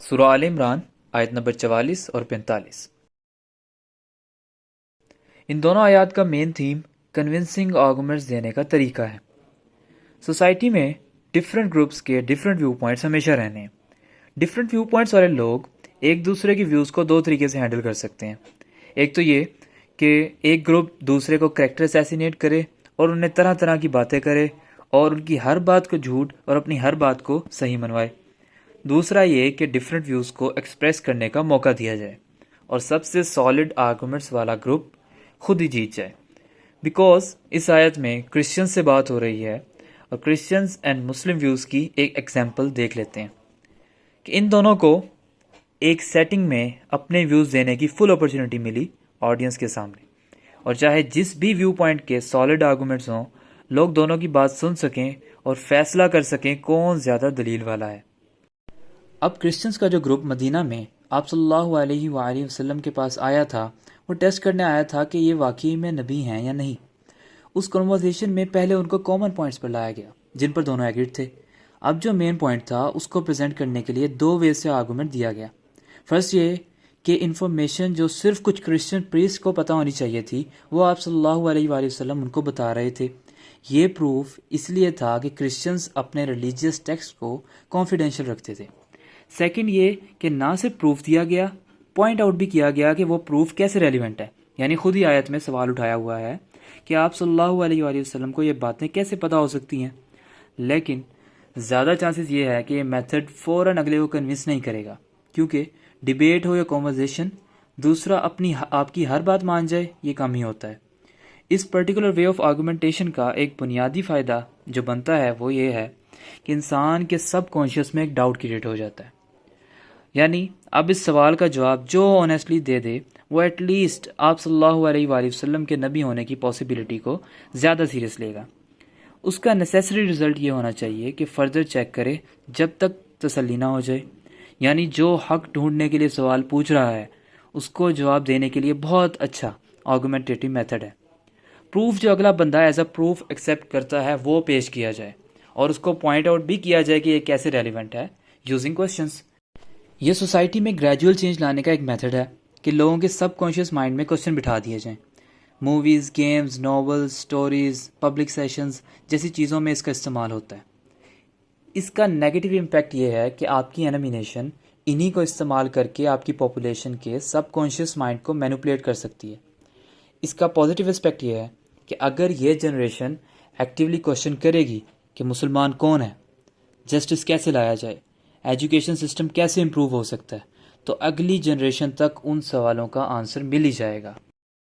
سورہ آل عمران آیت نمبر 44 اور 45۔ ان دونوں آیات کا مین تھیم کنونسنگ آرگومنٹس دینے کا طریقہ ہے۔ سوسائٹی میں ڈفرینٹ گروپس کے ڈفرینٹ ویو پوائنٹس ہمیشہ رہنے ہیں۔ ڈفرینٹ ویو پوائنٹس والے لوگ ایک دوسرے کی ویوز کو دو طریقے سے ہینڈل کر سکتے ہیں۔ ایک تو یہ کہ ایک گروپ دوسرے کو کریکٹر اسیسینیٹ کرے اور انہیں طرح طرح کی باتیں کرے اور ان کی ہر بات کو جھوٹ اور اپنی ہر بات کو صحیح منوائے۔ دوسرا یہ کہ ڈفرینٹ ویوز کو ایکسپریس کرنے کا موقع دیا جائے اور سب سے سالڈ آرگومنٹس والا گروپ خود ہی جیت جائے۔ بیکاز اس آیت میں کرسچنز سے بات ہو رہی ہے اور کرسچنز اینڈ مسلم ویوز کی ایک ایگزامپل دیکھ لیتے ہیں کہ ان دونوں کو ایک سیٹنگ میں اپنے ویوز دینے کی فل اپرچونٹی ملی آڈینس کے سامنے، اور چاہے جس بھی ویو پوائنٹ کے سالڈ آرگومنٹس ہوں، لوگ دونوں کی بات سن سکیں اور فیصلہ کر سکیں کون زیادہ دلیل والا ہے۔ اب کرسچنز کا جو گروپ مدینہ میں آپ صلی اللہ علیہ وآلہ وسلم کے پاس آیا تھا، وہ ٹیسٹ کرنے آیا تھا کہ یہ واقعی میں نبی ہیں یا نہیں۔ اس کنورسیشن میں پہلے ان کو کامن پوائنٹس پر لایا گیا جن پر دونوں ایگریڈ تھے۔ اب جو مین پوائنٹ تھا اس کو پریزنٹ کرنے کے لیے دو وے سے آرگومنٹ دیا گیا۔ فرسٹ یہ کہ انفارمیشن جو صرف کچھ کرسچن پریسٹ کو پتہ ہونی چاہیے تھی، وہ آپ صلی اللہ علیہ وآلہ وسلم ان کو بتا رہے تھے۔ یہ پروف اس لیے تھا کہ کرسچنز اپنے ریلیجیس ٹیکسٹ کو کانفیڈینشیل رکھتے تھے۔ سیکنڈ یہ کہ نہ صرف پروف دیا گیا، پوائنٹ آؤٹ بھی کیا گیا کہ وہ پروف کیسے ریلیونٹ ہے، یعنی خود ہی آیت میں سوال اٹھایا ہوا ہے کہ آپ صلی اللہ علیہ وآلہ وسلم کو یہ باتیں کیسے پتہ ہو سکتی ہیں۔ لیکن زیادہ چانسز یہ ہے کہ یہ میتھڈ فوراً اگلے کو کنونس نہیں کرے گا، کیونکہ ڈیبیٹ ہو یا کنورسیشن، دوسرا آپ کی ہر بات مان جائے، یہ کم ہی ہوتا ہے۔ اس پرٹیکولر وے آف آرگومنٹیشن کا ایک بنیادی فائدہ جو بنتا ہے وہ یہ ہے کہ انسان کے سب کانشیس میں ایک ڈاؤٹ کریٹ ہو جاتا ہے، یعنی اب اس سوال کا جواب جو آنیسٹلی دے دے وہ ایٹ لیسٹ آپ صلی اللہ علیہ وآلہ وسلم کے نبی ہونے کی پاسبلٹی کو زیادہ سیریس لے گا۔ اس کا نیسیسری رزلٹ یہ ہونا چاہیے کہ فردر چیک کرے جب تک تسلی نہ ہو جائے، یعنی جو حق ڈھونڈنے کے لیے سوال پوچھ رہا ہے اس کو جواب دینے کے لیے بہت اچھا آرگومنٹیٹیو میتھڈ ہے۔ پروف جو اگلا بندہ ایز اے پروف ایکسیپٹ کرتا ہے وہ پیش کیا جائے اور اس کو پوائنٹ آؤٹ بھی کیا جائے کہ یہ کیسے ریلیونٹ ہے یوزنگ کوشچنس۔ یہ سوسائٹی میں گریجول چینج لانے کا ایک میتھڈ ہے کہ لوگوں کے سب کانشیس مائنڈ میں کوشچن بٹھا دیے جائیں۔ Movies, games, novels, stories, public sessions جیسی چیزوں میں اس کا استعمال ہوتا ہے۔ اس کا نیگیٹو امپیکٹ یہ ہے کہ آپ کی انیمی نیشن انہی کو استعمال کر کے آپ کی پاپولیشن کے سب کانشیس مائنڈ کو مینوپولیٹ کر سکتی ہے۔ اس کا پازیٹیو اسپیکٹ یہ ہے کہ اگر یہ جنریشن ایکٹیولی کوشچن کرے گی کہ مسلمان کون ہے، جسٹس کیسے لایا جائے، ایجوکیشن سسٹم کیسے امپروو ہو سکتا ہے، تو اگلی جنریشن تک ان سوالوں کا آنسر مل ہی جائے گا۔